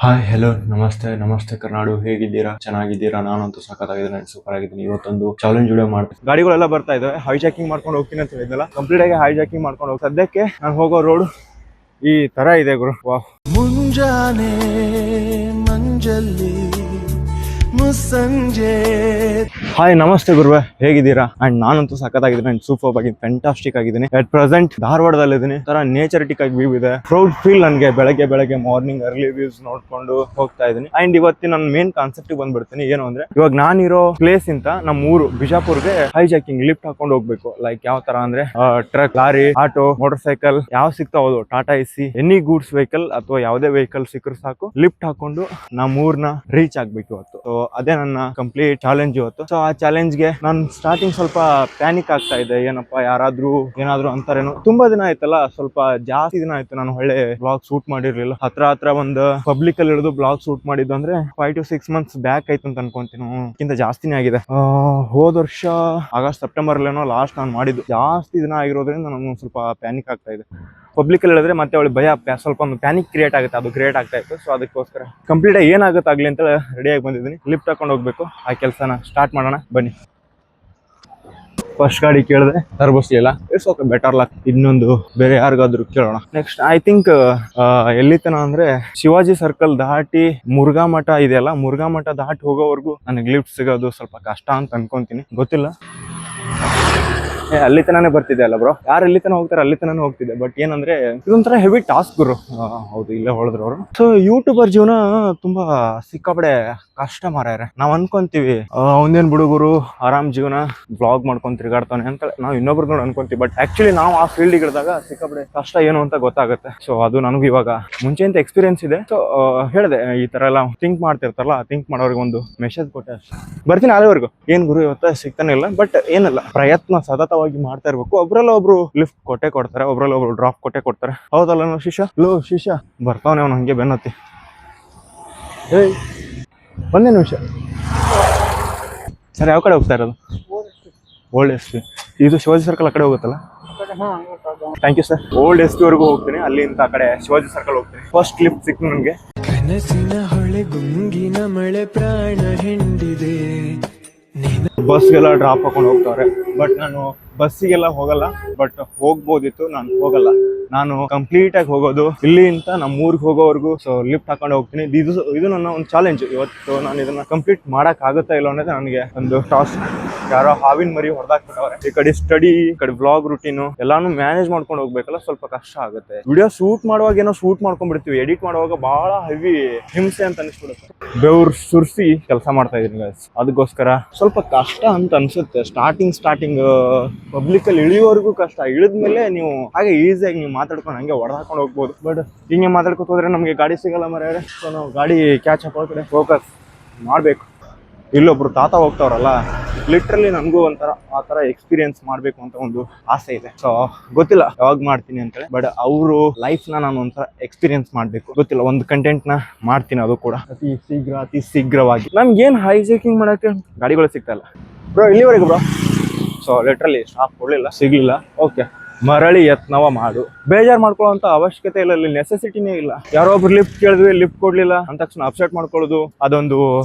Hi hello ನಮಸ್ತೆ ಕರ್ನಾಡು, ಹೇಗಿದ್ದೀರಾ? ಚೆನ್ನಾಗಿದ್ದೀರಾ? ನಾನಂತೂ ಸಖತ್ತಾಗಿದ್ದೀನಿ, ಸೂಪರ್ ಆಗಿದ್ದೀನಿ. ಇವತ್ತೊಂದು ಚಾಲೆಂಜ್ ವಿಡಿಯೋ ಮಾಡ್ತೀನಿ. ಗಾಡಿಗಳೆಲ್ಲ ಬರ್ತಾ ಇದಾವೆ, ಹೈಜಾಕಿಂಗ್ ಮಾಡ್ಕೊಂಡು ಹೋಗ್ತೀನಿ ಅಂತ ಹೇಳಿದ್ನಲ್ಲ, ಕಂಪ್ಲೀಟ್ ಆಗಿ ಹೈಜಾಕಿಂಗ್ ಮಾಡ್ಕೊಂಡು ಹೋಗಿ. ಸದ್ಯಕ್ಕೆ ನಾನು ಹೋಗೋ ರೋಡ್ ಈ ತರ ಇದೆ ಗುರು. ವಾಹ್, ಮುಂಜಾನೆ ಮಂಜಲ್ಲಿ ಮುಸ್ಸಂಜೆ. ಹಾಯ್ ನಮಸ್ತೆ ಗುರುವೆ, ಹೇಗಿದ್ದೀರಾ? ಅಂಡ್ ನಾನಂತೂ ಸಖತ್ತಾಗಿದ್ದೀನಿ ಅಂಡ್ ಸೂಪರ್ ಆಗಿ ಫ್ಯಾಂಟಾಸ್ಟಿಕ್ ಆಗಿದ್ದೀನಿ. ಅಟ್ ಪ್ರೆಸೆಂಟ್ ಧಾರವಾಡದಲ್ಲಿದ್ದೀನಿ. ತರ ನೇಚರಿಟಿಕ್ ಆಗಿ ವ್ಯೂ ಇದೆ. ಪ್ರೌಡ್ ಫೀಲ್ ನನಗೆ. ಬೆಳಗ್ಗೆ ಮಾರ್ನಿಂಗ್ ಅರ್ಲಿ ವ್ಯೂಸ್ ನೋಡ್ಕೊಂಡು ಹೋಗ್ತಾ ಇದ್ದೀನಿ. ಅಂಡ್ ಇವತ್ತಿನ ನನ್ನ ಮೇನ್ ಕಾನ್ಸೆಪ್ಟ್ ಬಂದ್ಬಿಡ್ತೀನಿ. ಏನು ಅಂದ್ರೆ, ಇವಾಗ ನಾನಿರೋ ಪ್ಲೇಸ್ ಇಂತ ನಮ್ಮ ಊರು ಬಿಜಾಪುರ್ಗೆ ಹೈಜಾಕಿಂಗ್ ಲಿಫ್ಟ್ ಹಾಕೊಂಡು ಹೋಗ್ಬೇಕು. ಲೈಕ್ ಯಾವ ತರ ಅಂದ್ರೆ, truck, lorry, auto, motor cycle ಯಾವ ಸಿಗ್ತಾವ, Tata AC, any goods vehicle ಅಥವಾ ಯಾವುದೇ ವೆಹಿಕಲ್ ಸಿಕ್ಕರು ಸಾಕು, ಲಿಫ್ಟ್ ಹಾಕೊಂಡು ನಮ್ಮ ಊರ್ನ ರೀಚ್ ಆಗ್ಬೇಕು ಇವತ್ತು. ಸೊ ಅದೇ ನನ್ನ ಕಂಪ್ಲೀಟ್ ಚಾಲೆಂಜ್ ಇವತ್ತು. ಸೊ ಆ ಚಾಲೆಂಜ್ ಗೆ ನಾನು ಸ್ಟಾರ್ಟಿಂಗ್ ಸ್ವಲ್ಪ ಪ್ಯಾನಿಕ್ ಆಗ್ತಾ ಇದೆ. ಏನಪ್ಪಾ, ಯಾರಾದ್ರೂ ಏನಾದ್ರು ಅಂತಾರೇನೋ. ತುಂಬಾ ದಿನ ಆಯ್ತಲ್ಲ, ಸ್ವಲ್ಪ ಜಾಸ್ತಿ ದಿನ ಆಯ್ತು ನಾನು ಒಳ್ಳೆ ಬ್ಲಾಗ್ ಶೂಟ್ ಮಾಡಿರ್ಲಿಲ್ಲ. ಹತ್ರ ಒಂದು ಪಬ್ಲಿಕ್ ಅಲ್ಲಿ ಇಳಿದು ಬ್ಲಾಗ್ ಶೂಟ್ ಮಾಡಿದ್ದು ಅಂದ್ರೆ 5 to 6 months ಬ್ಯಾಕ್ ಆಯ್ತು ಅಂತ ಅನ್ಕೊಂತೀನಿ. ಅದಕ್ಕಿಂತ ಜಾಸ್ತಿನೇ ಆಗಿದೆ. ಹೋದ ವರ್ಷ ಆಗಸ್ಟ್ ಸೆಪ್ಟೆಂಬರ್ ಅಲ್ಲೇನೋ ಲಾಸ್ಟ್ ನಾನು ಮಾಡಿದ್ದು. ಜಾಸ್ತಿ ದಿನ ಆಗಿರೋದ್ರಿಂದ ನನಗೆ ಸ್ವಲ್ಪ ಪ್ಯಾನಿಕ್ ಆಗ್ತಾ ಇದೆ. ಪಬ್ಲಿಕ್ ಅಲ್ಲಿ ಹೇಳಿದ್ರೆ ಮತ್ತೆ ಅವಳು ಭಯ, ಸ್ವಲ್ಪ ಒಂದು ಪ್ಯಾನಿಕ್ ಕ್ರಿಯೇಟ್ ಆಗುತ್ತೆ. ಅದು ಕ್ರಿಯೇಟ್ ಆಗ್ತಾ ಇತ್ತು. ಸೊ ಅದಕ್ಕೋಸ್ಕರ ಕಂಪ್ಲೀಟ್ ಆಗಿ ಏನಾಗುತ್ತೆ ಆಗ್ಲಿ ಅಂತ ರೆಡಿ ಆಗಿ ಬಂದಿದ್ದೀನಿ. ಲಿಫ್ಟ್ ಹಾಕೊಂಡು ಹೋಗ್ಬೇಕು. ಆ ಕೆಲಸನ ಸ್ಟಾರ್ಟ್ ಮಾಡೋಣ ಬನ್ನಿ. ಫಸ್ಟ್ ಗಾಡಿ ಕೇಳಿದೆ, ತರಬಸ್ಲಿಲ್ಲ. It's okay, better luck. ಇನ್ನೊಂದು ಬೇರೆ ಯಾರಿಗಾದ್ರೂ ಕೇಳೋಣ. ನೆಕ್ಸ್ಟ್ ಐ ಥಿಂಕ್ ಎಲ್ಲಿತನ ಅಂದ್ರೆ, ಶಿವಾಜಿ ಸರ್ಕಲ್ ದಾಟಿ ಮುರುಘಾ ಮಠ ಇದೆಯಲ್ಲ, ಮುರುಘಾ ಮಠ ದಾಟಿ ಹೋಗೋವರೆಗೂ ನನಗೆ ಲಿಫ್ಟ್ ಸಿಗೋದು ಸ್ವಲ್ಪ ಕಷ್ಟ ಅಂತ ಅನ್ಕೊಂತೀನಿ. ಗೊತ್ತಿಲ್ಲ, ಅಲ್ಲಿ ತನಾನೇ ಬರ್ತಿದೆ ಅಲ್ಲ ಬ್ರೋ. ಯಾರು ಎಲ್ಲಿ ತನ ಹೋಗ್ತಾರೆ ಅಲ್ಲಿ ತನಾನೇ ಹೋಗ್ತಿದೆ. ಬಟ್ ಏನಂದ್ರೆ, ಇದೊಂಥರ ಹೆವಿ ಟಾಸ್ಕ್ ಗುರು. ಹೌದು, ಇಲ್ಲೇ ಹೊಳೆದ್ರು ಅವರು. ಸೊ ಯೂಟ್ಯೂಬರ್ ಜೀವನ ತುಂಬಾ ಸಿಕ್ಕಾಪಡೆ ಕಷ್ಟ ಮಾರ್ಯಾರೆ. ನಾವ್ ಅನ್ಕೊಂತೀವಿ ಒಂದೇನ್ ಬಿಡುಗರು ಆರಾಮ್ ಜೀವನ, ಬ್ಲಾಗ್ ಮಾಡ್ಕೊಂಡ್ ತಿರ್ಗಾಡ್ತಾನೆ ಅಂತ ನಾವು ಇನ್ನೊಬ್ರು ನೋಡಿ ಅನ್ಕೊಂತೀವಿ. ಬಟ್ ಆಕ್ಚುಲಿ ನಾವು ಆ ಫೀಲ್ಡ್ ಇಳಿದಾಗ ಸಿಕ್ಕಾಪಡೆ ಕಷ್ಟ ಏನು ಅಂತ ಗೊತ್ತಾಗುತ್ತೆ. ಸೊ ಅದು ನನಗೂ ಇವಾಗ ಮುಂಚೆಂತ ಎಕ್ಸ್ಪೀರಿಯನ್ಸ್ ಇದೆ. ಸೊ ಹೇಳಿದೆ, ಈ ತರ ಎಲ್ಲ ಥಿಂಕ್ ಮಾಡ್ತಿರ್ತಾರಲ್ಲ, ಥಿಂಕ್ ಮಾಡೋರಿಗೆ ಒಂದು ಮೆಸೇಜ್ ಕೊಟ್ಟೆ ಅಷ್ಟೇ. ಬರ್ತೀನಿ ಅಲ್ಲಿವರೆಗೂ. ಏನ್ ಗುರು ಇವತ್ತ ಸಿಗ್ತಾನೆ ಇಲ್ಲ, ಬಟ್ ಏನಲ್ಲ, ಪ್ರಯತ್ನ ಸತತವಾಗಿ ಮಾಡ್ತಾ ಇರ್ಬೇಕು. ಒಬ್ರಲ್ಲ ಒಬ್ರು ಲಿಫ್ಟ್ ಕೊಟ್ಟೆ ಕೊಡ್ತಾರೆ, ಒಬ್ರಲ್ಲ ಒಬ್ರು ಡ್ರಾಪ್ ಕೊಟ್ಟೆ ಕೊಡ್ತಾರೆ. ಹೌದಲ್ಲ ಶಿಷ್ಯ? ಶಿಷ್ಯ ಬರ್ತಾವನೆ ಅವ್ನು ಹಂಗೆ ಬೆನ್ನತ್ತಿ. ಏಯ್ ಒಂದೇ ನಿಮಿಷ ಸರ್, ಯಾವ ಕಡೆ ಹೋಗ್ತಾ ಇರೋದು? Old S P. ಇದು ಶಿವಾಜಿ ಸರ್ಕಲ್ ಆ ಕಡೆ ಹೋಗುತ್ತಲ್ಲ? Thank you sir. Old S P ವರೆಗೂ ಹೋಗ್ತೀನಿ, ಅಲ್ಲಿಂದ ಆ ಕಡೆ ಶಿವಾಜಿ ಸರ್ಕಲ್ ಹೋಗ್ತೀನಿ. ಫಸ್ಟ್ ಲಿಫ್ಟ್ ಸಿಕ್ತು ನನಗೆ. ಕನಸಿನ ಹೊಳೆ ಗುಂಗಿನ ಮಳೆ ಪ್ರಾಣ ಹಿಂಡಿದೆ. ಬಸ್ಗೆಲ್ಲ ಡ್ರಾಪ್ ಹಾಕೊಂಡು ಹೋಗ್ತಾವ್ರೆ. ಬಟ್ ನಾನು ಬಸ್ಸಿಗೆಲ್ಲ ಹೋಗಲ್ಲ, ಬಟ್ ಹೋಗ್ಬೋದಿತ್ತು. ನಾನು ಹೋಗಲ್ಲ. ನಾನು ಕಂಪ್ಲೀಟ್ ಆಗಿ ಹೋಗೋದು ಇಲ್ಲಿಂದ ನಮ್ಮ ಊರಿಗೆ ಹೋಗೋವರೆಗೂ. ಸೊ ಲಿಫ್ಟ್ ಹಾಕೊಂಡು ಹೋಗ್ತೀನಿ. ಇದು ನನ್ನ ಒಂದು ಚಾಲೆಂಜ್. ಇವತ್ತು ನಾನು ಇದನ್ನ ಕಂಪ್ಲೀಟ್ ಮಾಡಕ್ ಆಗುತ್ತಾ ಇಲ್ಲ ಅನ್ನೋದೇ ನನಗೆ ಒಂದು ಟಾಸ್ಕ್. ಯಾರೋ ಹಾವಿನ ಮರಿ ಹೊಡೆದಾಕ್ಬಿಟ್ಟವ್ರೆ. ಈ ಕಡೆ ಸ್ಟಡಿ, ಈ ಕಡೆ ಬ್ಲಾಗ್ ರೂಟೀನು ಎಲ್ಲಾನು ಮ್ಯಾನೇಜ್ ಮಾಡ್ಕೊಂಡು ಹೋಗ್ಬೇಕಲ್ಲ, ಸ್ವಲ್ಪ ಕಷ್ಟ ಆಗುತ್ತೆ. ವಿಡಿಯೋ ಶೂಟ್ ಮಾಡುವಾಗ ಏನೋ ಶೂಟ್ ಮಾಡ್ಕೊಂಡ್ಬಿಡ್ತೀವಿ, ಎಡಿಟ್ ಮಾಡುವಾಗ ಬಹಳ ಹೆವಿ ಹಿಂಸೆ ಅಂತ ಅನಿಸ್ಬಿಡುತ್ತೆ. ಬೆವ್ರು ಸುರಿಸಿ ಕೆಲಸ ಮಾಡ್ತಾ ಇದೀನಿ ಗೈಸ್. ಅದಕ್ಕೋಸ್ಕರ ಸ್ವಲ್ಪ ಕಷ್ಟ ಅಂತ ಅನ್ಸುತ್ತೆ. ಸ್ಟಾರ್ಟಿಂಗ್ ಪಬ್ಲಿಕ್ ಅಲ್ಲಿ ಇಳಿಯೋವರೆಗೂ ಕಷ್ಟ. ಇಳಿದ್ಮೇಲೆ ನೀವು ಹಾಗೆ ಈಸಿಯಾಗಿ ನೀವು ಮಾತಾಡ್ಕೊಂಡು ಹಂಗೆ ಹೊಡೆದಾಕೊಂಡು ಹೋಗ್ಬೋದು. ಬಟ್ ಹಿಂಗೆ ಮಾತಾಡ್ಕೊತ ಹೋದ್ರೆ ನಮಗೆ ಗಾಡಿ ಸಿಗಲ್ಲ ಮರ್ಯಾರೆ. ಸೊ ನಾವು ಗಾಡಿ ಕ್ಯಾಚ್ ಅಪ್ ಕಡೆ ಫೋಕಸ್ ಮಾಡಬೇಕು. ಇಲ್ಲೊಬ್ರು ತಾತ ಹೋಗ್ತಾವ್ರಲ್ಲ, ಲಿಟ್ರಲಿ ನನಗೂ ಒಂಥರ ಆ ಥರ ಎಕ್ಸ್ಪೀರಿಯನ್ಸ್ ಮಾಡಬೇಕು ಅಂತ ಒಂದು ಆಸೆ ಇದೆ. ಸೊ ಗೊತ್ತಿಲ್ಲ ಯಾವಾಗ ಮಾಡ್ತೀನಿ ಅಂತೇಳಿ, ಬಟ್ ಅವರು ಲೈಫ್ನ ನಾನು ಒಂಥರ ಎಕ್ಸ್ಪೀರಿಯನ್ಸ್ ಮಾಡಬೇಕು. ಗೊತ್ತಿಲ್ಲ, ಒಂದು ಕಂಟೆಂಟ್ನ ಮಾಡ್ತೀನಿ, ಅದು ಕೂಡ ಅತಿ ಶೀಘ್ರವಾಗಿ. ನಮ್ಗೇನು ಹೈಜಾಕಿಂಗ್ ಮಾಡೋಕ್ಕೆ ಗಾಡಿಗಳು ಸಿಗ್ತಾಯಿಲ್ಲ ಬ್ರೋ ಇಲ್ಲಿವರೆಗೂ ಬ್ರೋ. ಸೊ ಲಿಟ್ರಲಿ ಸ್ಟಾಪ್ ಕೊಡಲಿಲ್ಲ, ಸಿಗಲಿಲ್ಲ. ಓಕೆ, ಮರಳಿ ಯತ್ನವ ಮಾಡು. ಬೇಜಾರು ಮಾಡ್ಕೊಳ್ಳೋ ಅವಶ್ಯಕತೆ ಇಲ್ಲ, ಇಲ್ಲಿ ನೆಸೆಸಿಟಿನೇ ಇಲ್ಲ. ಯಾರೋ ಒಬ್ರು ಲಿಫ್ಟ್ ಕೇಳಿದ್ವಿ, ಲಿಫ್ಟ್ ಕೊಡ್ಲಿಲ್ಲ ಅಂದ ತಕ್ಷಣ ಅಪ್ಸೆಟ್ ಮಾಡ್ಕೊಳ್ಳೋದು, ಅದೊಂದು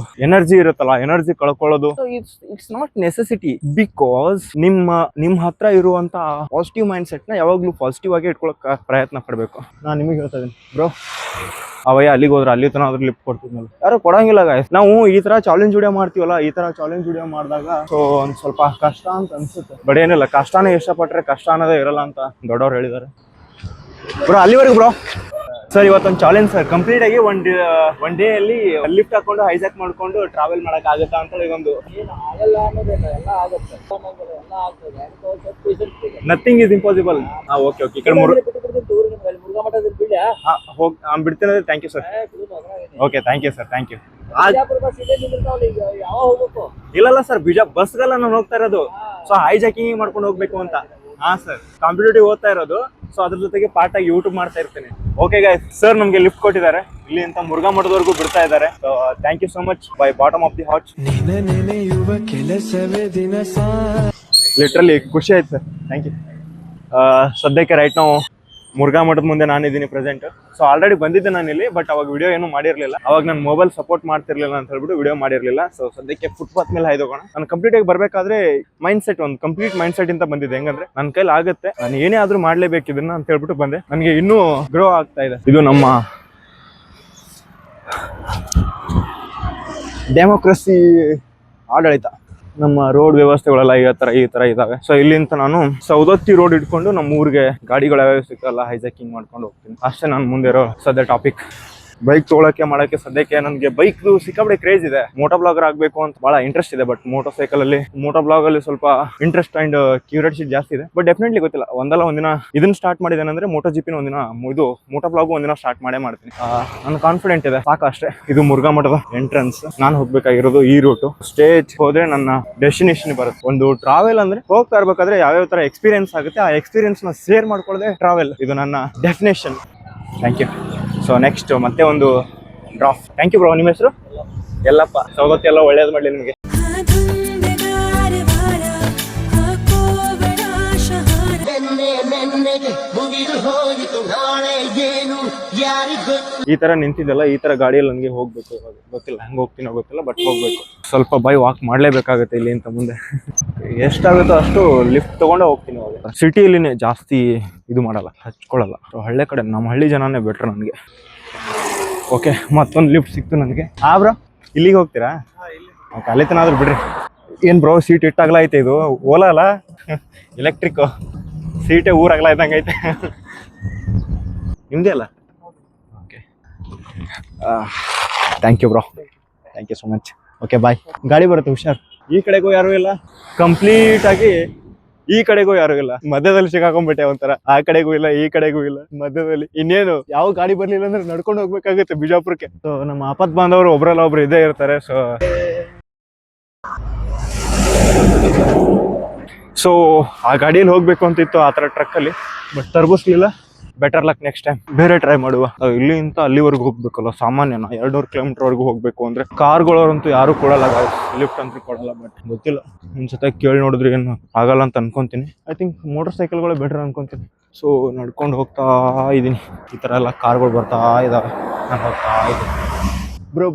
ಎನರ್ಜಿ ಇರುತ್ತಲ್ಲ, ಎನರ್ಜಿ ಕಳ್ಕೊಳ್ಳೋದು. It's not necessity. ಬಿಕಾಸ್ ನಿಮ್ಮ ಹತ್ರ ಇರುವಂತ ಪಾಸಿಟಿವ್ ಮೈಂಡ್ ಸೆಟ್ ನ ಯಾವಾಗ್ಲೂ ಪಾಸಿಟಿವ್ ಆಗಿ ಇಟ್ಕೊಳಕ್ ಪ್ರಯತ್ನ ಪಡ್ಬೇಕು. ನಾನು ನಿಮಗೆ ಹೇಳ್ತಾ ಇದೀನಿ ಬ್ರೋ, ಅವಯ್ಯ ಅಲ್ಲಿಗೆ ಹೋದ್ರೆ ಅಲ್ಲಿ ತನ ಆದ್ರೂ ಲಿಫ್ಟ್ ಕೊಡ್ತಿದ್ನಲ್ಲ, ಯಾರು ಕೊಡಂಗಿಲ್ಲ ಗಾಯ್ಸ್. ನಾವು ಈ ತರ ಚಾಲೆಂಜ್ ವಿಡಿಯೋ ಮಾಡ್ತೀವಲ್ಲ, ಈ ತರ ಚಾಲೆಂಜ್ ವಿಡಿಯೋ ಮಾಡಿದಾಗ ಸೊ ಒಂದ್ ಸ್ವಲ್ಪ ಕಷ್ಟ ಅಂತ ಅನ್ಸುತ್ತೆ. ಬಟ್ ಏನಿಲ್ಲ, ಕಷ್ಟನೇ ಇಷ್ಟಪಟ್ರೆ ಕಷ್ಟ ಅನ್ನೋದೇ ಇರಲ್ಲ ಅಂತ ದೊಡ್ಡವ್ರು ಹೇಳಿದ್ದಾರೆ ಬ್ರೋ. ಅಲ್ಲಿವರೆಗೂ ಬ್ರೋ. ಸರ್ ಇವತ್ತೊಂದು ಚಾಲೆಂಜ್ ಸರ್, ಕಂಪ್ಲೀಟ್ ಆಗಿ ಒನ್ ಡೇ ಅಲ್ಲಿ ಲಿಫ್ಟ್ ಹಾಕೊಂಡು ಹೈಜಾಕ್ ಮಾಡ್ಕೊಂಡು ಟ್ರಾವೆಲ್ ಮಾಡಕ್ ಆಗುತ್ತಾ ಅಂತ ಇದೊಂದು. Nothing is impossible. Okay okay, ಈ ಕಡೆ ಬಿಡ್ತೀನಿ. Thank you sir. Okay, thank you sir, thank you. ಇಲ್ಲ ಸರ್, ಬಸ್ಗೆಲ್ಲ ನಾನು ಹೋಗ್ತಾ ಇರೋದು. ಸೊ ಹೈಜಾಕಿಂಗ್ ಮಾಡ್ಕೊಂಡು ಹೋಗ್ಬೇಕು ಅಂತ. ಹಾ ಸರ್, ಕಾಂಪಿಟೇಟಿವ್ ಓದ್ತಾ ಇರೋದು. ಸೊ ಅದ್ರ ಜೊತೆಗೆ ಪಾರ್ಟ್ ಆಗಿ ಯೂಟ್ಯೂಬ್ ಮಾಡ್ತಾ ಇರ್ತೀನಿ. ಓಕೆ ಗೈಸ್, ಸರ್ ನಮ್ಗೆ ಲಿಫ್ಟ್ ಕೊಟ್ಟಿದ್ದಾರೆ, ಇಲ್ಲಿ ಅಂತ ಮುರುಘಾ ಮಠದವರೆಗೂ ಬಿಡ್ತಾ ಇದ್ದಾರೆ. So thank you so much by bottom of the heart. Literally ಖುಷಿ ಆಯ್ತು ಸರ್, ಥ್ಯಾಂಕ್ ಯು. ಸದ್ಯಕ್ಕೆ ರೈಟ್ ನಾವು ಮುರುಘಾ ಮಠದ ಮುಂದೆ ನಾನಿದ್ದೀನಿ ಪ್ರೆಸೆಂಟ್. ಸೊ ಆಲ್ರೆಡಿ ಬಂದಿದ್ದೆ ನಾನು ಇಲ್ಲಿ, ಬಟ್ ಅವಾಗ ವಿಡಿಯೋ ಏನು ಮಾಡಿರಲಿಲ್ಲ. ಅವಾಗ ನನ್ನ ಮೊಬೈಲ್ ಸಪೋರ್ಟ್ ಮಾಡ್ತಿರ್ಲಿಲ್ಲ ಅಂತ ಹೇಳ್ಬಿಟ್ಟು ವಿಡಿಯೋ ಮಾಡಿರಲಿಲ್ಲ. ಸೊ ಸದ್ಯಕ್ಕೆ ಫುಟ್ಪಾತ್ ಮೇಲೆ ಹಾಯ್ದೋಗೋಣ. ನಾನು ಕಂಪ್ಲೀಟ್ ಆಗಿ ಬರ್ಬೇಕಾದ್ರೆ ಒಂದು ಕಂಪ್ಲೀಟ್ ಮೈಂಡ್ ಸೆಟ್ ಇಂದ ಬಂದಿದೆ. ಹೆಂಗಂದ್ರೆ ನನ್ನ ಕೈಲಿ ಆಗುತ್ತೆ, ನಾನು ಏನೇ ಆದ್ರೂ ಮಾಡ್ಲೇಬೇಕು ಇದನ್ನ ಅಂತ ಹೇಳ್ಬಿಟ್ಟು ಬಂದೆ. ನನಗೆ ಇನ್ನೂ ಗ್ರೋ ಆಗ್ತಾ ಇದೆ. ಇದು ನಮ್ಮ ಡೆಮೋಕ್ರಸಿ ಆಡಳಿತ. ನಮ್ಮ ರೋಡ್ ವ್ಯವಸ್ಥೆಗಳೆಲ್ಲ ಈ ತರ ಇದಾವೆ. ಸೊ ಇಲ್ಲಿಂದ ನಾನು ಸೌದತ್ತಿ ರೋಡ್ ಇಟ್ಕೊಂಡು ನಮ್ಮ ಊರಿಗೆ ಗಾಡಿಗಳ ವ್ಯವಸ್ಥೆಲ್ಲ ಹೈಜಾಕಿಂಗ್ ಮಾಡ್ಕೊಂಡು ಹೋಗ್ತೀನಿ. ಅಷ್ಟೇ ನಾನು ಮುಂದೆ ಇರೋ ಸದ್ಯ ಟಾಪಿಕ್. ಬೈಕ್ ಮಾಡಕ್ಕೆ ಸದ್ಯಕ್ಕೆ ನನಗೆ ಬೈಕ್ ಸಿಕ್ಕಾಪಟ್ಟೆ ಕ್ರೇಜ್ ಇದೆ. ಮೋಟೋ ಬ್ಲಾಗರ್ ಆಗ್ಬೇಕು ಅಂತ ಬಹಳ ಇಂಟ್ರೆಸ್ಟ್ ಇದೆ. ಬಟ್ ಮೋಟೋ ಬ್ಲಾಗ್ ಅಲ್ಲಿ ಸ್ವಲ್ಪ ಇಂಟ್ರೆಸ್ಟ್ ಅಂಡ್ ಕ್ಯೂರಿಯಾಸಿಟಿ ಜಾಸ್ತಿ ಇದೆ. ಬಟ್ ಡೆಫಿನೆಟ್ಲಿ ಗೊತ್ತಿಲ್ಲ, ಒಂದಿನ ಇದನ್ನ ಸ್ಟಾರ್ಟ್ ಮಾಡಿದ್ದೇನೆ. ಮೋಟೋ ಜಿಪಿನ ಇದು ಮೋಟೋ ಬ್ಲಾಗ್ ಒಂದಿನ ಸ್ಟಾರ್ಟ್ ಮಾಡ್ತೀನಿ. ನಾನು ಕಾನ್ಫಿಡೆಂಟ್ ಇದೆ, ಸಾಕು ಅಷ್ಟೇ. ಇದು ಮುರುಘಾ ಮಠದ ಎಂಟ್ರೆನ್ಸ್. ನಾನು ಹೋಗ್ಬೇಕಾಗಿರೋದು ಈ ರೂಟ್. ಸ್ಟೇಜ್ ಹೋದ್ರೆ ನನ್ನ ಡೆಸ್ಟಿನೇಷನ್ ಬರುತ್ತೆ. ಒಂದು ಟ್ರಾವೆಲ್ ಅಂದ್ರೆ ಹೋಗ್ತಾ ಇರ್ಬೇಕಾದ್ರೆ ಯಾವ್ಯಾವ ತರ ಎಕ್ಸ್ಪೀರಿಯನ್ಸ್ ಆಗುತ್ತೆ, ಆ ಎಕ್ಸ್ಪೀರಿಯನ್ಸ್ ನ ಶೇರ್ ಮಾಡ್ಕೊಳ್ಳೋದೇ ಟ್ರಾವೆಲ್. ಇದು ನನ್ನ definition. Thank you. So next ಮತ್ತೆ ಒಂದು ಡ್ರಾಪ್. Thank you bro. ನಿಮ್ಮ ಹೆಸರು? ಎಲ್ಲಪ್ಪ. ಸೌದತ್ತಿ ಎಲ್ಲ ಒಳ್ಳೇದು ಮಾಡಲಿ ನಿಮಗೆ. ಈ ತರ ನಿಂತಿದ್ದಲ್ಲ, ಈ ತರ ಗಾಡಿಯಲ್ಲಿ ನನಗೆ ಹೋಗ್ಬೇಕು. ಗೊತ್ತಿಲ್ಲ ಹೆಂಗ್ ಹೋಗ್ತೀನೋ ಗೊತ್ತಿಲ್ಲ, ಬಟ್ ಹೋಗ್ಬೇಕು. ಸ್ವಲ್ಪ ಬೈ ವಾಕ್ ಮಾಡ್ಲೇಬೇಕಾಗುತ್ತೆ ಇಲ್ಲಿ ಅಂತ ಮುಂದೆ. ಎಷ್ಟಾಗುತ್ತೋ ಅಷ್ಟು ಲಿಫ್ಟ್ ತಗೊಂಡೇ ಹೋಗ್ತೀನಿ. ಅವಾಗ ಸಿಟಿಯಲ್ಲಿನೇ ಜಾಸ್ತಿ ಇದು ಮಾಡಲ್ಲ, ಹಚ್ಕೊಳ್ಳಲ್ಲ. ಹಳ್ಳಿ ಕಡೆ ನಮ್ಮ ಹಳ್ಳಿ ಜನನೇ ಬೆಟ್ರ್ ನನಗೆ. ಓಕೆ, ಮತ್ತೊಂದು ಲಿಫ್ಟ್ ಸಿಕ್ತು ನನಗೆ. ಬ್ರೋ ಇಲ್ಲಿಗೆ ಹೋಗ್ತೀರಾ? ಓಕೆ, ಅಲ್ಲಿ ತನ ಆದ್ರೂ ಬಿಡ್ರಿ. ಏನ್ ಬ್ರೋ ಸೀಟ್ ಇಟ್ಟಾಗ್ಲ ಐತೆ? ಇದು ಓಲಾ ಅಲ್ಲ, ಎಲೆಕ್ಟ್ರಿಕ್ ಸೀಟೇ ಊರಾಗ್ಲ ಇದ್ದಂಗೆ ಐತೆ. ನಿಮ್ದೇ ಅಲ್ಲ? Okay, thank you bro. Thank you so much. Okay bye. ಗಾಡಿ ಬರುತ್ತೆ, ಹುಷಾರ್. ಈ ಕಡೆಗೂ ಯಾರು ಇಲ್ಲ, ಕಂಪ್ಲೀಟ್ ಆಗಿ ಈ ಕಡೆಗೂ ಯಾರು ಇಲ್ಲ. ಮಧ್ಯದಲ್ಲಿ ಸಿಕ್ಕಾಕೊಂಡ್ಬಿಟ್ಟೆ ಒಂಥರ. ಆ ಕಡೆಗೂ ಇಲ್ಲ, ಈ ಕಡೆಗೂ ಇಲ್ಲ, ಮಧ್ಯದಲ್ಲಿ. ಇನ್ನೇನು ಯಾವ ಗಾಡಿ ಬರ್ಲಿಲ್ಲ ಅಂದ್ರೆ ನಡ್ಕೊಂಡು ಹೋಗ್ಬೇಕಾಗುತ್ತೆ ಬಿಜಾಪುರಕ್ಕೆ. ಸೊ ನಮ್ಮ ಆಪತ್ ಬಾಂಧವರು ಒಬ್ರಲ್ಲ ಒಬ್ರು ಇದೇ ಇರ್ತಾರೆ. ಸೊ ಆ ಗಾಡಿಯಲ್ಲಿ ಹೋಗ್ಬೇಕು ಅಂತಿತ್ತು, ಆ ತರ ಟ್ರಕ್ ಅಲ್ಲಿ. ಬಟ್ ತರ್ಬಿಸ್ಲಿಲ್ಲ. Better luck next time. ಬೇರೆ ಟ್ರೈ ಮಾಡುವ. ಇಲ್ಲಿಂದ ಅಲ್ಲಿವರೆಗೂ ಹೋಗ್ಬೇಕಲ್ಲ, ಸಾಮಾನ್ಯನ 200 ಕಿಲೋಮೀಟರ್ ವರೆಗೂ ಹೋಗ್ಬೇಕು ಅಂದ್ರೆ. ಕಾರ್ಗಳವ್ರಂತೂ ಯಾರು ಕೊಡಲ್ಲ, ಲಿಫ್ಟ್ ಅಂತೂ ಕೊಡಲ್ಲ. ಬಟ್ ಗೊತ್ತಿಲ್ಲ, ಒಂದ್ಸತ ಕೇಳಿ ನೋಡಿದ್ರೆ ಏನು ಆಗಲ್ಲ ಅಂತ ಅನ್ಕೊಂತೀನಿ. ಐ ಥಿಂಕ್ ಮೋಟರ್ ಸೈಕಲ್ಗಳೇ ಬೆಟರ್ ಅನ್ಕೊಂತೀನಿ. ಸೊ ನಡ್ಕೊಂಡು ಹೋಗ್ತಾ ಇದ್ದೀನಿ. ಈ ತರ ಎಲ್ಲ ಕಾರ್ಗಳು ಬರ್ತಾ ಇದಾವೆ, ನಾನು ಹೋಗ್ತಾ ಇದ್ದೀನಿ. ಬ್ರೋ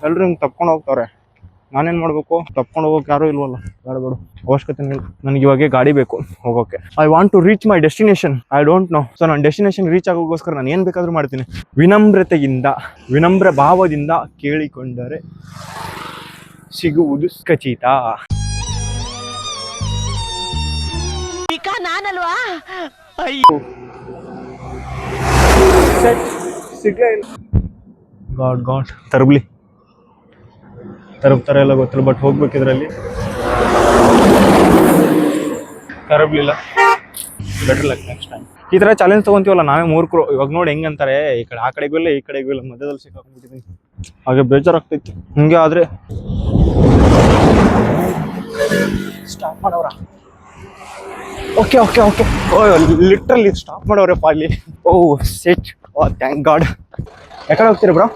ಎಲ್ರು ಹಿಂಗೆ ತಪ್ಕೊಂಡು ಹೋಗ್ತಾವ್ರೆ. ನಾನೇನ್ ಮಾಡ್ಬೇಕು? ತಪ್ಕೊಂಡು ಹೋಗೋಕೆ ಯಾರು ಇಲ್ವಲ್ಲ. ಬೇಡ, ಅವಶ್ಯಕತೆ ಇಲ್ಲ. ನನಗೆ ಇವಾಗ ಗಾಡಿ ಬೇಕು ಹೋಗೋಕೆ. I want to reach my destination. I don't know. So ನಾನು ಡೆಸ್ಟಿನೇಷನ್ ರೀಚ್ ಆಗೋಗೋಸ್ಕರ ನಾನು ಏನ್ ಬೇಕಾದ್ರೂ ಮಾಡ್ತೀನಿ. ವಿನಮ್ರ ಭಾವದಿಂದ ಕೇಳಿಕೊಂಡರೆ ಸಿಗುವುದು ಖಚಿತ. ಗಾಡ್ ತರಬ್ತಾರೆ ಎಲ್ಲ ಗೊತ್ತಿಲ್ಲ, ಬಟ್ ಹೋಗ್ಬೇಕಿದ್ರಲ್ಲಿ ತರಬ್ಲಿಲ್ಲ. Better luck next time. ಈ ತರ ಚಾಲೆಂಜ್ ತಗೊಂತೀವಲ್ಲ ನಾವೇ ಮೂರ್ಖರು. ಇವಾಗ ನೋಡಿ ಹೆಂಗಂತಾರೆ, ಈ ಕಡೆ ಆ ಕಡೆಗೂ ಇಲ್ಲ, ಈ ಕಡೆಗೂ ಇಲ್ಲ, ಮಧ್ಯದಲ್ಲಿ ಸಿಕ್ಕಾಕೊಂಡ್ಬಿಟ್ಟಿದ್ದೀನಿ. ಹಾಗೆ ಬೇಜಾರಾಗ್ತೈತಿ. ಹಿಂಗೆ ಆದ್ರೆ ಸ್ಟಾಪ್ ಮಾಡವ್ರ. ಓಕೆ ಲಿಟ್ರಲಿ ಸ್ಟಾಪ್ ಮಾಡವ್ರೆ ಪಾಲಿ. ಸೆಟ್. Thank god. ಯಾಕಡೆ ಹೋಗ್ತೀರಾ ಬ್ರೋ?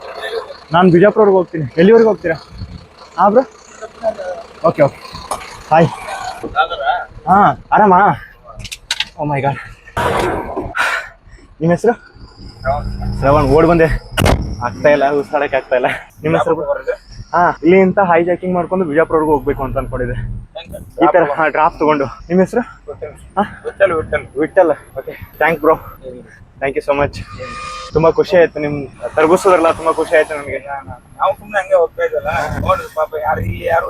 ನಾನು ಬಿಜಾಪುರವರೆಗೆ ಹೋಗ್ತೀನಿ. ಎಲ್ಲಿವರೆಗೆ ಹೋಗ್ತೀರಾ? Bro okay hi. ಆರಾಮಾ? Oh my god. ನಿಮ್ಮ ಹೆಸರು? ಶ್ರವಣ್. ಓಡ್ ಬಂದೆ, ಆಗ್ತಾ ಇಲ್ಲ, ಉಸಿರಾಡಕ್ಕೆ ಆಗ್ತಾ ಇಲ್ಲ. ನಿಮ್ಮ ಹೆಸರು? ಇಲ್ಲಿಂದ ಹೈಜಾಕಿಂಗ್ ಮಾಡ್ಕೊಂಡು ಬಿಜಾಪುರವರೆಗೂ ಹೋಗ್ಬೇಕು ಅಂತ ಅನ್ಕೊಂಡಿದ್ದೆ. ಈ ತರ ಡ್ರಾಪ್ ತಗೊಂಡು. ನಿಮ್ಮ ಹೆಸರು? Vithal. Okay, thank bro. Thank you so much. ತುಂಬಾ ಖುಷಿ ಆಯ್ತು ನಿಮ್ ತರ್ಬಿಸೋದ್ರಲ್ಲ, ತುಂಬಾ ಖುಷಿ ಆಯ್ತು ನನಗೆ. ನಾವು ಸುಮ್ಮನೆ ಹಂಗೆ ಹೋಗ್ತಾ ಇದ್ದಲ್ಲ, ನೋಡ್ರಿ ಪಾಪ ಯಾರು ಇಲ್ಲಿ ಯಾರು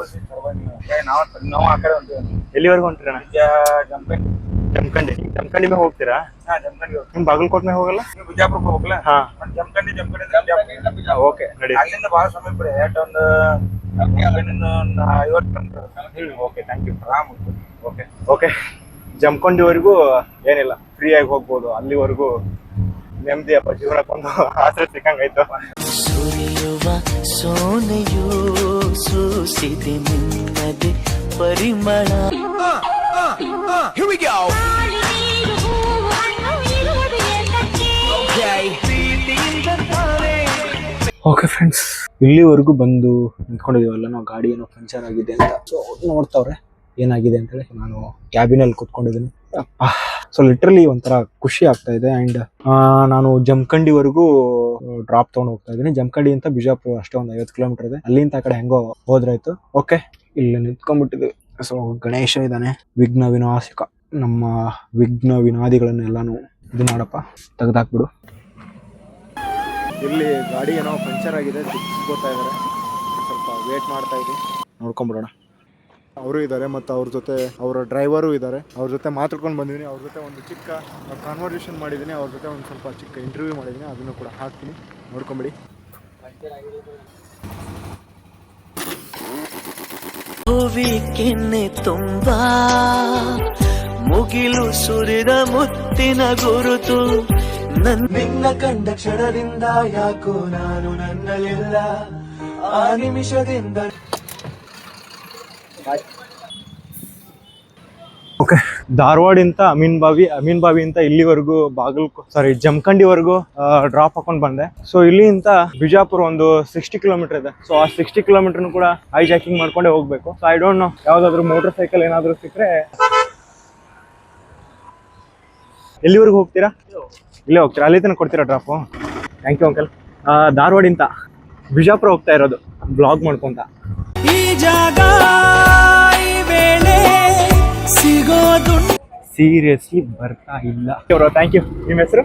ನಾವು ಆ ಕಡೆ ಹೊಂಟೀವಿ. ಎಲ್ಲಿವರೆಗೂ ಹೊಂಟಿರಣ? ಜಮಖಂಡಿ ಮೇಲೆ ಹೋಗ್ತೀರಾ? ಜಮಖಂಡಿ ಹೋಗ್ತೀವಿ. ನಿಮ್ ಬಾಗಲಕೋಟ್ ಮೇಲೆ ಹೋಗಲ್ಲ? ನೀವು ಬಿಜಾಪುರಕ್ಕೆ ಹೋಗ್ಲಾ? ಜಮಖಂಡಿ ಓಕೆ ನಡಿ. ಅಲ್ಲಿಂದ ಬಹಳ ಸಮಯ ಬಿಡಿ. ಒಂದು 50 kilometre. Okay, thank you. Okay ಜಮಖಂಡಿವರೆಗೂ ಏನಿಲ್ಲ, ಫ್ರೀ ಆಗಿ ಹೋಗ್ಬೋದು. ಅಲ್ಲಿವರೆಗೂ ನೆಮ್ಮದಿಯಪ್ಪ, ಜೀವನಕ್ಕೊಂದು ಆಸರೆ ಸಿಕ್ಕಂಗಾಯ್ತು. ಸುರಿಯುವ ಸೋನೆಯು ಸೂಸಿದೆ ನಿನ್ನದೆ ಪರಿಮಳ. ಓಕೆ ಫ್ರೆಂಡ್ಸ್, ಇಲ್ಲಿವರೆಗೂ ಬಂದು ನಿಂತ್ಕೊಂಡಿದೀವಲ್ಲ ನಾವು. ಗಾಡಿ ಏನೋ ಪಂಚರ್ ಆಗಿದೆ ಅಂತ ಸೊ ನೋಡ್ತಾವ್ರೆ. ಏನಾಗಿದೆ ಅಂತೇಳಿ ನಾನು ಕ್ಯಾಬಿನಲ್ಲಿ ಕುತ್ಕೊಂಡಿದ್ದೀನಿ. ಸೊ ಲಿಟ್ರಲಿ ಒಂಥರ ಖುಷಿ ಆಗ್ತಾ ಇದೆ. ಅಂಡ್ ನಾನು ಜಮಖಂಡಿವರೆಗೂ ಡ್ರಾಪ್ ತಗೊಂಡು ಹೋಗ್ತಾ ಇದ್ದೀನಿ. ಜಮಖಂಡಿ ಅಂತ ಬಿಜಾಪುರ ಅಷ್ಟೇ ಒಂದು 50 ಕಿಲೋಮೀಟರ್ ಇದೆ. ಅಲ್ಲಿಂದ ಆ ಕಡೆ ಹೆಂಗೋ ಹೋದ್ರಾಯ್ತು. ಓಕೆ, ಇಲ್ಲಿ ನಿಂತ್ಕೊಂಡ್ಬಿಟ್ಟಿದ್ವಿ. ಸೊ ಗಣೇಶ ಇದ್ದಾನೆ, ವಿಘ್ನ ವಿನಾಶಕ. ನಮ್ಮ ವಿಘ್ನ ವಿನಾದಿಗಳನ್ನೆಲ್ಲಾನು ಇದು ಮಾಡಪ್ಪ, ತೆಗೆದಾಕ್ಬಿಡು. ಇಲ್ಲಿ ಗಾಡಿ ಏನೋ ಪಂಚರ್ ಆಗಿದೆ, ತಿರ್ಗಿಸ್ಕೋತಾ ಇದ್ದಾರೆ. ಸ್ವಲ್ಪ ವೇಟ್ ಮಾಡ್ತಾ ಇದ್ವಿ, ನೋಡ್ಕೊಂಡ್ಬಿಡೋಣ. ಅವರು ಇದ್ದಾರೆ ಮತ್ತು ಅವ್ರ ಜೊತೆ ಅವರ ಡ್ರೈವರು ಇದ್ದಾರೆ. ಅವ್ರ ಜೊತೆ ಮಾತಾಡ್ಕೊಂಡು ಬಂದಿದ್ದೀನಿ. ಅವ್ರ ಜೊತೆ ಒಂದು ಚಿಕ್ಕ ಕಾನ್ವರ್ಸೇಷನ್ ಮಾಡಿದ್ದೀನಿ. ಅವ್ರ ಜೊತೆ ಒಂದು ಸ್ವಲ್ಪ ಚಿಕ್ಕ ಇಂಟರ್ವ್ಯೂ ಮಾಡಿದ್ದೀನಿ, ಅದನ್ನು ಕೂಡ ಹಾಕ್ತೀನಿ, ನೋಡ್ಕೊಂಬಿಡಿ. ಹೂವಿಕೆನ್ನೆ ತುಂಬಾ ಮುಗಿಲು ಸುರಿದ ಮುತ್ತಿನ ಗುರುತು ನಿನ್ನ ಕಂಡ ಕ್ಷಣದಿಂದ ಯಾಕೋ ನಾನು ನನ್ನಲ್ಲಿಲ್ಲ ಆ ನಿಮಿಷದಿಂದ. ಓಕೆ, ಧಾರವಾಡಿಂದ ಅಮೀನ್ ಬಾವಿಯಿಂದ ಇಲ್ಲಿವರೆಗೂ ಜಮಖಂಡಿವರೆಗೂ ಡ್ರಾಪ್ ಹಾಕೊಂಡು ಬಂದೆ. ಸೊ ಇಲ್ಲಿಂದ ಬಿಜಾಪುರ ಒಂದು 60 ಕಿಲೋಮೀಟರ್ ಇದೆ. ಸೊ ಆ 60 ಕಿಲೋಮೀಟರ್ನು ಕೂಡ ಹೈಜಾಕಿಂಗ್ ಮಾಡ್ಕೊಂಡೇ ಹೋಗ್ಬೇಕು. ಸೊ ಐ ಡೋಂಟ್ ನೋ, ಯಾವ್ದಾದ್ರು ಮೋಟರ್ ಸೈಕಲ್ ಏನಾದ್ರು ಸಿಕ್ಕರೆ. ಎಲ್ಲಿವರೆಗೂ ಹೋಗ್ತೀರಾ? ಇಲ್ಲೇ ಹೋಗ್ತೀರಾ? ಅಲ್ಲಿ ತನಕ ಕೊಡ್ತೀರಾ ಡ್ರಾಪು? Thank you uncle. ಧಾರವಾಡಿಂದ ಬಿಜಾಪುರ ಹೋಗ್ತಾ ಇರೋದು, ಬ್ಲಾಗ್ ಮಾಡ್ಕೊಂತ. ಈ ಜಾಗ ಈ ವೇಳೆ ಸಿಗೋದು ಸೀರಿಯಸ್ಲಿ ಬರ್ತಾ ಇಲ್ಲ. Thank you. ನಿಮ್ಮ ಹೆಸರು?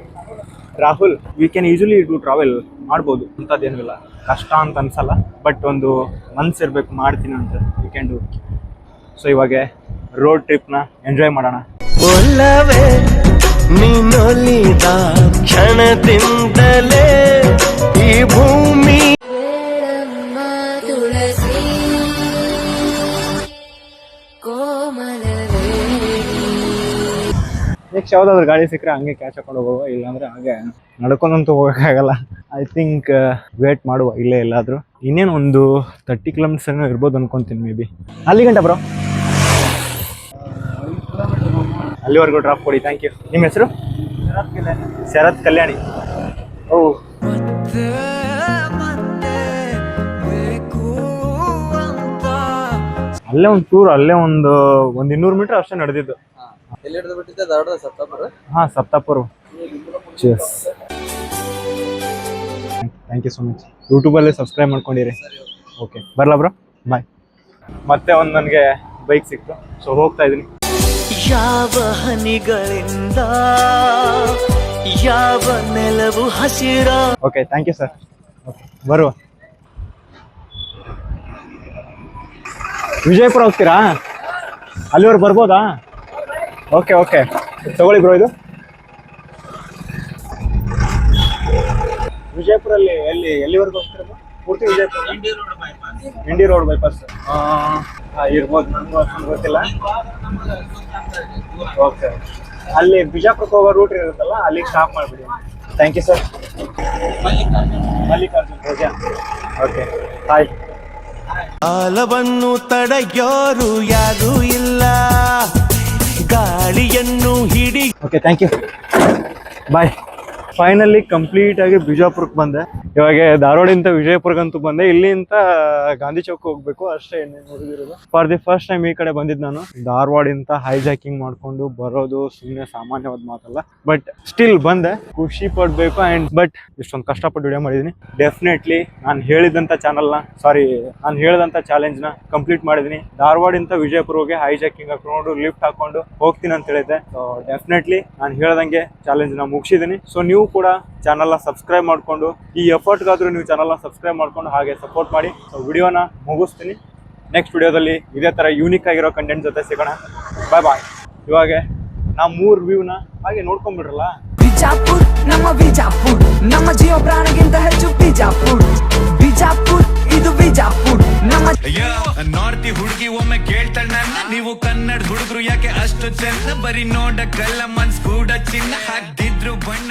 Rahul. We can usually do travel ಮಾಡ್ಬೋದು, ಅಂಥದ್ದೇನೂ ಇಲ್ಲ, ಕಷ್ಟ ಅಂತ ಅನ್ಸಲ್ಲ. ಬಟ್ ಒಂದು ಮನ್ಸಿರ್ಬೇಕು, ಮಾಡ್ತೀನಿ ಅಂತ. We can do. ಸೊ ಇವಾಗ ರೋಡ್ ಟ್ರಿಪ್ನ ಎಂಜಾಯ್ ಮಾಡೋಣ. ಒಲ್ಲವೇ ನೀನೊಲಿದ ಕ್ಷಣದಿಂದಲೇ ಈ ಭೂಮಿ ತುಳಸಿ ನೆಕ್ಸ್ಟ್ ಯಾವ್ದಾದ್ರು ಗಾಡಿ ಸಿಕ್ಕರೆ ಹಂಗೆ ಕ್ಯಾಚ್ ಹಾಕೊಂಡು ಹೋಗುವ, ಇಲ್ಲಾಂದ್ರೆ ಹಾಗೆ ನಡ್ಕೊಂಡಂತೂ ಹೋಗೋಕ್ಕಾಗಲ್ಲ. ಐ ಥಿಂಕ್ ವೇಟ್ ಮಾಡುವ ಇಲ್ಲೇ ಎಲ್ಲಾದರೂ. ಇನ್ನೇನು ಒಂದು 30 ಕಿಲೋಮೀಟರ್ಸ್ ಏನೋ ಇರ್ಬೋದು ಅನ್ಕೊಂತೀನಿ, ಮೇ ಬಿ. ಅಲ್ಲಿ ಗಂಟ ಬ್ರೋ? ಅಲ್ಲಿವರೆಗೂ ಡ್ರಾಪ್ ಕೊಡಿ. Thank you. ನಿಮ್ಮ ಹೆಸರು? ಶರತ್ ಕಲ್ಯಾಣಿ. ಓ, ಅಲ್ಲೇ ಒಂದು ಟೂರ್, ಅಲ್ಲೇ ಒಂದು 200 ಮೀಟರ್ ಅಷ್ಟೇ ನಡೆದಿದ್ದು. ಹಾಂ, Saptapur. Thank you so much. ಯೂಟ್ಯೂಬಲ್ಲೇ ಸಬ್ಸ್ಕ್ರೈಬ್ ಮಾಡ್ಕೊಂಡಿರಿ. ಓಕೆ, ಬರಲಾ ಬ್ರೋ? ಬಾಯ್. ಮತ್ತೆ ಒಂದು ನನಗೆ ಬೈಕ್ ಸಿಕ್ತು, ಸೊ ಹೋಗ್ತಾ ಇದ್ದೀನಿ. ಯಾವ ಹನಿಗಳಿಂದ ಯಾವ ನೆಲವು ಹಸಿರ. Okay, thank you sir. Okay, ಬರುವ. ವಿಜಯಪುರ ಹೋಗ್ತೀರಾ? ಅಲ್ಲಿವರೆಗೆ ಬರ್ಬೋದಾ? ಓಕೆ ಓಕೆ, ತಗೊಳ್ಳಿ ಬ್ರೋ. ಇದು ವಿಜಯಪುರಲ್ಲಿ ಎಲ್ಲಿವರೆಗೂ ಹೋಗ್ತೀರಾ? ಪೂರ್ತಿ ವಿಜಯಪುರ? ಇಂಡಿ ರೋಡ್ ಬೈಪಾಸ್ ಇರ್ಬೋದು, ನನಗೂ ಅಷ್ಟೊಂದು ಗೊತ್ತಿಲ್ಲ. ಓಕೆ, ಅಲ್ಲಿ ಬಿಜಾಪುರಕ್ಕೆ ಹೋಗೋ ರೂಟ್ ಇರುತ್ತಲ್ಲ, ಅಲ್ಲಿಗೆ ಸ್ಟಾಪ್ ಮಾಡಿಬಿಡಿ. Thank you sir. Mallikarjun Roja. Okay, hi. ಕಾಲವನ್ನು ತಡೆಯೋರು ಯಾರೂ ಇಲ್ಲ, ಗಾಳಿಯನ್ನು ಹಿಡಿ. Okay, thank you. Bye. Finally complete ಆಗಿ ಬಿಜಾಪುರಕ್ಕೆ ಬಂದೆ. ಇವಾಗ ಧಾರವಾಡಿಂದ ವಿಜಯಪುರಕ್ಕಂತೂ ಬಂದೆ. ಇಲ್ಲಿಂದ ಗಾಂಧಿ ಚೌಕ್ ಹೋಗ್ಬೇಕು ಅಷ್ಟೇ, ನೋಡಿದಿರೋದು. ಫಾರ್ ದಿ ಫಸ್ಟ್ ಟೈಮ್ ಈ ಕಡೆ ಬಂದಿದ್ದು ನಾನು. ಧಾರವಾಡಿಂದ ಹೈಜಾಕಿಂಗ್ ಮಾಡ್ಕೊಂಡು ಬರೋದು ಸುಮ್ಮನೆ ಸಾಮಾನ್ಯವಾದ ಮಾತಲ್ಲ. ಬಟ್ ಸ್ಟಿಲ್ ಬಂದೆ, ಖುಷಿ ಪಡ್ಬೇಕು. ಅಂಡ್ ಬಟ್ ಇಷ್ಟೊಂದು ಕಷ್ಟಪಟ್ಟು ವಿಡಿಯೋ ಮಾಡಿದ್ದೀನಿ. ಡೆಫಿನೆಟ್ಲಿ ನಾನು ಹೇಳಿದಂಥ ಚಾಲೆಂಜ್ನ ಕಂಪ್ಲೀಟ್ ಮಾಡಿದ್ದೀನಿ. ಧಾರವಾಡಿಂದ ವಿಜಯಪುರಗೆ ಹೈಜಾಕಿಂಗ್ ಹಾಕೊಂಡು ಲಿಫ್ಟ್ ಹಾಕೊಂಡು ಹೋಗ್ತೀನಿ ಅಂತ ಹೇಳಿದ್ದೆ. ಸೊ ಡೆಫಿನೆಟ್ಲಿ ನಾನು ಹೇಳ್ದಂಗೆ ಚಾಲೆಂಜ್ನ ಮುಗಿಸಿದ್ದೀನಿ. ಸೊ ನೀವು ಕೂಡ ಚಾನಲ್ನ ಸಬ್ಸ್ಕ್ರೈಬ್ ಮಾಡಿಕೊಂಡು, ಈ ಎಫರ್ಟ್ಗಾದ್ರೂ ನೀವು ಚಾನಲ್ನ ಸಬ್ಸ್ಕ್ರೈಬ್ ಮಾಡ್ಕೊಂಡು ಹಾಗೆ ಸಪೋರ್ಟ್ ಮಾಡಿ. ಸೊ ವಿಡಿಯೋನ ಮುಗಿಸ್ತೀನಿ. ನೆಕ್ಸ್ಟ್ ವಿಡಿಯೋದಲ್ಲಿ ಇದೇ ಥರ ಯೂನಿಕ್ ಆಗಿರೋ ಕಂಟೆಂಟ್ ಜೊತೆ ಸಿಗೋಣ. ಬಾಯ್ ಬಾಯ್. ಇವಾಗ ನಾ 3 ವ್ಯೂನ ಹಾಗೆ ನೋಡ್ಕೊಂಡ್ಬಿಡ್ರಲ್ಲ. ಬಿಜಾಪುರ್ ನಮ್ಮ ಬಿಜಾಪುರ್, ನಮ್ಮ ಜೀವ ಪ್ರಾಣಗಿಂತ ಹೆಚ್ಚು ಬಿಜಾಪುರ್. ಬಿಜಾಪುರ್ ಇದು ಬಿಜಾಪುರ್ ನಮ್ಮ. ನಾರ್ತಿ ಹುಡುಗಿ ಒಮ್ಮೆ ಕೇಳ್ತಾಳ ನನ್ನ, ನೀವು ಕನ್ನಡ ಹುಡುಗರು ಯಾಕೆ ಅಷ್ಟು ಚೆನ್ನ, ಬರೀ ನೋಡಕ್ಕಲ್ಲ ಮನ್ಸ್ ಕೂಡ ಚಿನ್ನ ಹಾಕ್ದಿದ್ರು ಬಣ್ಣ.